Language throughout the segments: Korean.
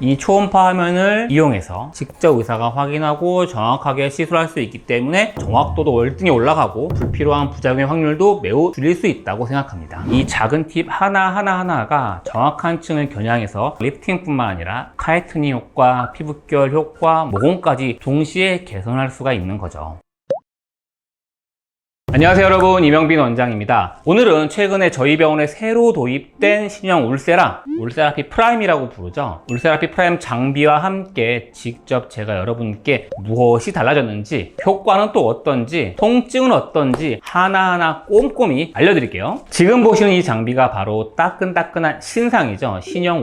이 초음파 화면을 이용해서 직접 의사가 확인하고 정확하게 시술할 수 있기 때문에 정확도도 월등히 올라가고 불필요한 부작용의 확률도 매우 줄일 수 있다고 생각합니다. 이 작은 팁 하나하나가 정확한 층을 겨냥해서 리프팅뿐만 아니라 타이트닝 효과, 피부결 효과, 모공까지 동시에 개선할 수가 있는 거죠. 안녕하세요 여러분, 이명빈 원장입니다. 오늘은 최근에 저희 병원에 새로 도입된 신형 울세라피 프라임이라고 부르죠. 울세라피 프라임 장비와 함께 직접 제가 여러분께 무엇이 달라졌는지, 효과는 또 어떤지, 통증은 어떤지 하나하나 꼼꼼히 알려드릴게요. 지금 보시는 이 장비가 바로 따끈따끈한 신상이죠. 신형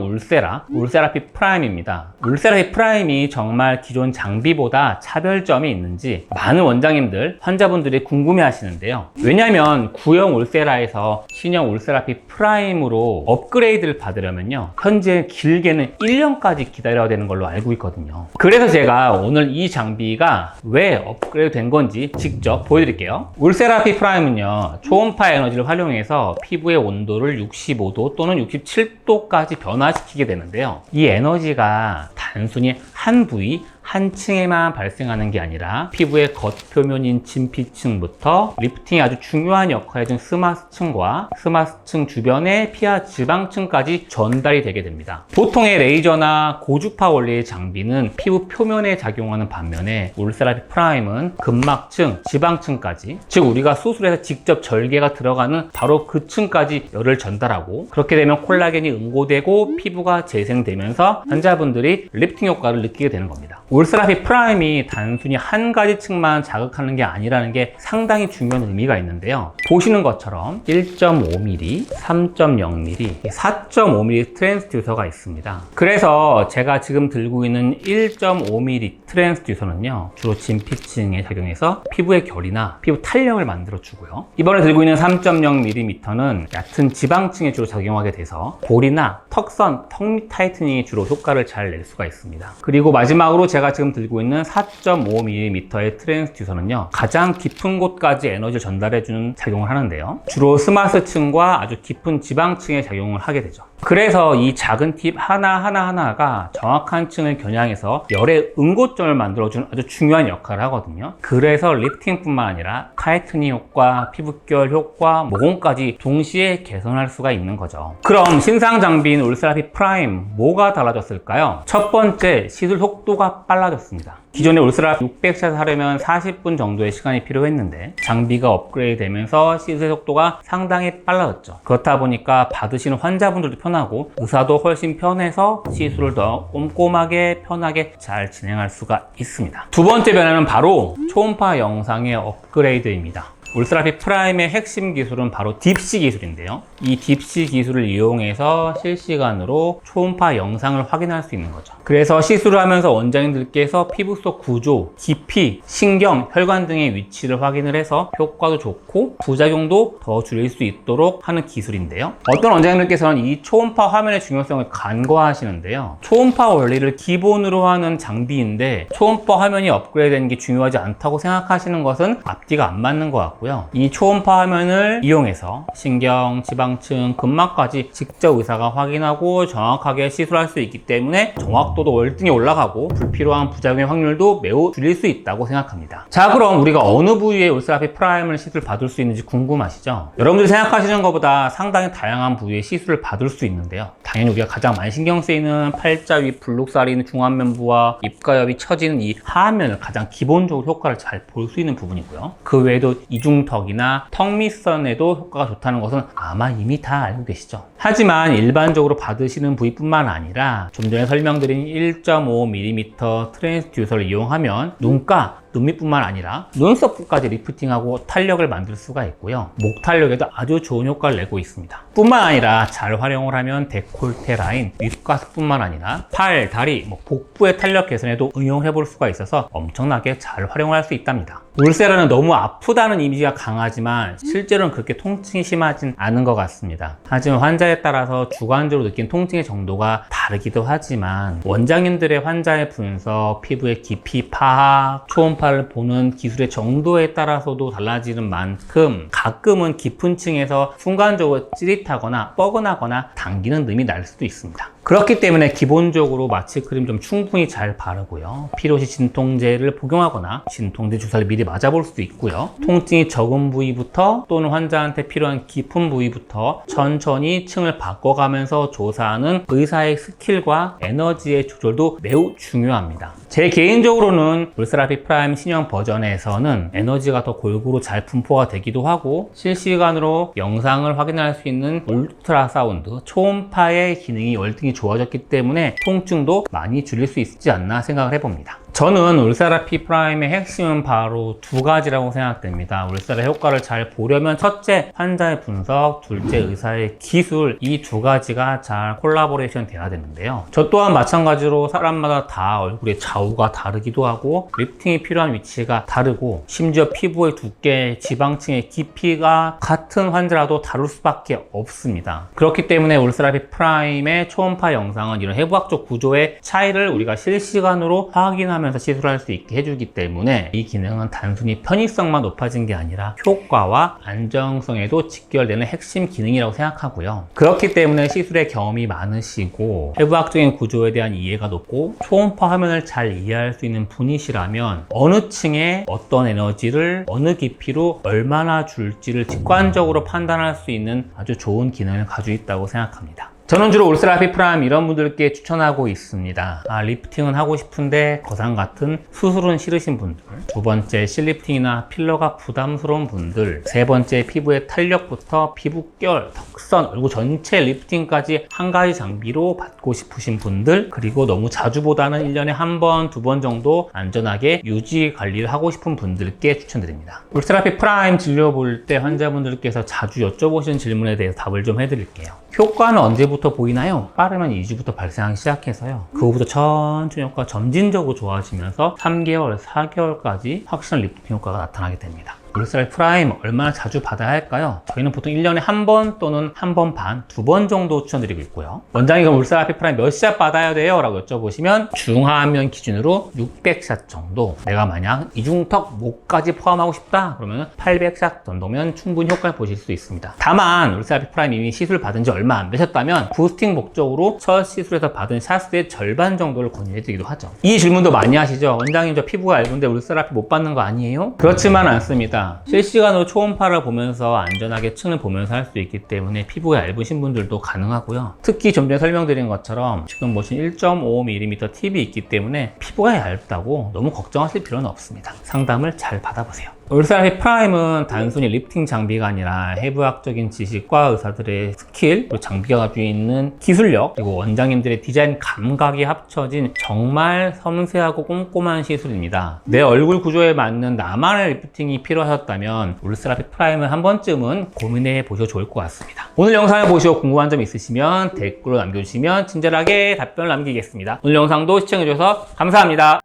울세라피 프라임입니다. 울세라피 프라임이 정말 기존 장비보다 차별점이 있는지 많은 원장님들, 환자분들이 궁금해하시는데요. 왜냐하면 구형 울세라에서 신형 울세라피 프라임으로 업그레이드를 받으려면요, 현재 길게는 1년까지 기다려야 되는 걸로 알고 있거든요. 그래서 제가 오늘 이 장비가 왜 업그레이드 된 건지 직접 보여드릴게요. 울세라피 프라임은요, 초음파 에너지를 활용해서 피부의 온도를 65도 또는 67도까지 변화시키게 되는데요. 이 에너지가 단순히 한 부위, 한 층에만 발생하는 게 아니라 피부의 겉표면인 진피층부터 리프팅이 아주 중요한 역할을 해준 스마스층과 스마스층 주변의 피하 지방층까지 전달이 되게 됩니다. 보통의 레이저나 고주파 원리의 장비는 피부 표면에 작용하는 반면에 울세라피 프라임은 근막층, 지방층까지, 즉 우리가 수술해서 직접 절개가 들어가는 바로 그 층까지 열을 전달하고, 그렇게 되면 콜라겐이 응고되고 피부가 재생되면서 환자분들이 리프팅 효과를 느끼게 되는 겁니다. 울세라피 프라임이 단순히 한 가지 층만 자극하는 게 아니라는 게 상당히 중요한 의미가 있는데요. 보시는 것처럼 1.5mm, 3.0mm, 4.5mm 트랜스듀서가 있습니다. 그래서 제가 지금 들고 있는 1.5mm 트랜스듀서는요, 주로 진피층에 작용해서 피부의 결이나 피부 탄력을 만들어 주고요. 이번에 들고 있는 3.0mm는 얕은 지방층에 주로 작용하게 돼서 볼이나 턱선, 턱 밑 타이트닝이 주로 효과를 잘 낼 수가 있습니다. 그리고 마지막으로 제가 지금 들고 있는 4.5mm의 트랜스듀서는요, 가장 깊은 곳까지 에너지를 전달해주는 작용을 하는데요, 주로 스마스층과 아주 깊은 지방층에 작용을 하게 되죠. 그래서 이 작은 팁 하나하나가 정확한 층을 겨냥해서 열의 응고점을 만들어주는 아주 중요한 역할을 하거든요. 그래서 리프팅뿐만 아니라 타이트닝 효과, 피부결 효과, 모공까지 동시에 개선할 수가 있는 거죠. 그럼 신상 장비인 울세라피 프라임, 뭐가 달라졌을까요? 첫 번째, 시술 속도가 빨라졌습니다. 기존의 울세라피 600샷 하려면 40분 정도의 시간이 필요했는데 장비가 업그레이드 되면서 시술 속도가 상당히 빨라졌죠. 그렇다 보니까 받으시는 환자분들도 편하고 의사도 훨씬 편해서 시술을 더 꼼꼼하게 편하게 잘 진행할 수가 있습니다. 두 번째 변화는 바로 초음파 영상의 업그레이드입니다. 울세라피 프라임의 핵심 기술은 바로 딥시 기술인데요. 이 딥시 기술을 이용해서 실시간으로 초음파 영상을 확인할 수 있는 거죠. 그래서 시술을 하면서 원장님들께서 피부 속 구조, 깊이, 신경, 혈관 등의 위치를 확인을 해서 효과도 좋고 부작용도 더 줄일 수 있도록 하는 기술인데요. 어떤 원장님들께서는 이 초음파 화면의 중요성을 간과하시는데요. 초음파 원리를 기본으로 하는 장비인데 초음파 화면이 업그레이드 되는 게 중요하지 않다고 생각하시는 것은 앞뒤가 안 맞는 것 같고요. 이 초음파 화면을 이용해서 신경, 지방층, 근막까지 직접 의사가 확인하고 정확하게 시술할 수 있기 때문에 정확도도 월등히 올라가고 불필요한 부작용의 확률도 매우 줄일 수 있다고 생각합니다. 자, 그럼 우리가 어느 부위에 울세라피 프라임을 시술 받을 수 있는지 궁금하시죠? 여러분들이 생각하시는 것보다 상당히 다양한 부위에 시술을 받을 수 있는데요. 당연히 우리가 가장 많이 신경 쓰이는 팔자 위 블록살이 있는 중안면부와 입가 옆이 처지는 이 하안면을 가장 기본적으로 효과를 잘 볼 수 있는 부분이고요. 그 외에도 이중턱이나 턱 밑선에도 효과가 좋다는 것은 아마 이미 다 알고 계시죠. 하지만 일반적으로 받으시는 부위뿐만 아니라 좀 전에 설명드린 1.5mm 트랜스듀서를 이용하면 눈가, 눈밑뿐만 아니라 눈썹부까지 리프팅하고 탄력을 만들 수가 있고요. 목 탄력에도 아주 좋은 효과를 내고 있습니다. 뿐만 아니라 잘 활용을 하면 데콜테 라인, 윗가슴뿐만 아니라 팔, 다리, 복부의 탄력 개선에도 응용해 볼 수가 있어서 엄청나게 잘 활용할 수 있답니다. 울세라는 너무 아프다는 이미지가 강하지만 실제로는 그렇게 통증이 심하진 않은 것 같습니다. 하지만 환자에 따라서 주관적으로 느낀 통증의 정도가 다르기도 하지만 원장님들의 환자의 분석, 피부의 깊이 파악, 초음파를 보는 기술의 정도에 따라서도 달라지는 만큼 가끔은 깊은 층에서 순간적으로 찌릿하거나 뻐근하거나 당기는 늠이 날 수도 있습니다. 그렇기 때문에 기본적으로 마취크림 좀 충분히 잘 바르고요. 필요시 진통제를 복용하거나 진통제 주사를 미리 맞아볼 수도 있고요. 통증이 적은 부위부터 또는 환자한테 필요한 깊은 부위부터 천천히 층을 바꿔가면서 조사하는 의사의 스킬과 에너지의 조절도 매우 중요합니다. 제 개인적으로는 울세라피 프라임 신형 버전에서는 에너지가 더 골고루 잘 분포가 되기도 하고 실시간으로 영상을 확인할 수 있는 울트라 사운드, 초음파의 기능이 월등히 좋아졌기 때문에 통증도 많이 줄일 수 있지 않나 생각을 해봅니다. 저는 울세라피 프라임의 핵심은 바로 두 가지라고 생각됩니다. 울세라 효과를 잘 보려면 첫째, 환자의 분석, 둘째, 의사의 기술, 이 두 가지가 잘 콜라보레이션 돼야 되는데요. 저 또한 마찬가지로 사람마다 다 얼굴의 좌우가 다르기도 하고 리프팅이 필요한 위치가 다르고 심지어 피부의 두께, 지방층의 깊이가 같은 환자라도 다를 수밖에 없습니다. 그렇기 때문에 울세라피 프라임의 초음파 영상은 이런 해부학적 구조의 차이를 우리가 실시간으로 확인하면서 시술할 수 있게 해주기 때문에 이 기능은 단순히 편의성만 높아진 게 아니라 효과와 안정성에도 직결되는 핵심 기능이라고 생각하고요. 그렇기 때문에 시술의 경험이 많으시고 해부학적인 구조에 대한 이해가 높고 초음파 화면을 잘 이해할 수 있는 분이시라면 어느 층에 어떤 에너지를 어느 깊이로 얼마나 줄지를 직관적으로 판단할 수 있는 아주 좋은 기능을 가지고 있다고 생각합니다. 저는 주로 울세라피 프라임 이런 분들께 추천하고 있습니다. 리프팅은 하고 싶은데 거상 같은 수술은 싫으신 분들, 두 번째 실리프팅이나 필러가 부담스러운 분들, 세 번째 피부의 탄력부터 피부결, 턱선, 얼굴 전체 리프팅까지 한 가지 장비로 받고 싶으신 분들, 그리고 너무 자주보다는 1년에 한 번, 두 번 정도 안전하게 유지 관리를 하고 싶은 분들께 추천드립니다. 울세라피 프라임 진료 볼 때 환자분들께서 자주 여쭤보시는 질문에 대해서 답을 좀 해드릴게요. 효과는 언제부터 보이나요? 빠르면 2주부터 발생하기 시작해서요. 그 후부터 천천히 효과가 점진적으로 좋아지면서 3개월, 4개월까지 확실한 리프팅 효과가 나타나게 됩니다. 울세라피 프라임 얼마나 자주 받아야 할까요? 저희는 보통 1년에 한 번 또는 한 번 반, 두 번 정도 추천드리고 있고요. 원장님 그럼 울세라피 프라임 몇 샷 받아야 돼요? 라고 여쭤보시면 중화면 기준으로 600샷 정도, 내가 만약 이중턱, 목까지 포함하고 싶다 그러면 800샷 정도면 충분히 효과를 보실 수 있습니다. 다만 울세라피 프라임 이미 시술 받은 지 얼마 안 되셨다면 부스팅 목적으로 첫 시술에서 받은 샷의 절반 정도를 권유해드리기도 하죠. 이 질문도 많이 하시죠? 원장님 저 피부가 얇은데 울세라피 못 받는 거 아니에요? 그렇지만 않습니다. 실시간으로 초음파를 보면서 안전하게 층을 보면서 할 수 있기 때문에 피부가 얇으신 분들도 가능하고요. 특히 좀 전에 설명드린 것처럼 지금 보신 1.5mm 팁이 있기 때문에 피부가 얇다고 너무 걱정하실 필요는 없습니다. 상담을 잘 받아보세요. 울세라피 프라임은 단순히 리프팅 장비가 아니라 해부학적인 지식과 의사들의 스킬, 그리고 장비가 가지고 있는 기술력, 그리고 원장님들의 디자인 감각이 합쳐진 정말 섬세하고 꼼꼼한 시술입니다. 내 얼굴 구조에 맞는 나만의 리프팅이 필요하셨다면 울세라피 프라임을 한 번쯤은 고민해 보셔도 좋을 것 같습니다. 오늘 영상을 보시고 궁금한 점 있으시면 댓글로 남겨주시면 친절하게 답변을 남기겠습니다. 오늘 영상도 시청해주셔서 감사합니다.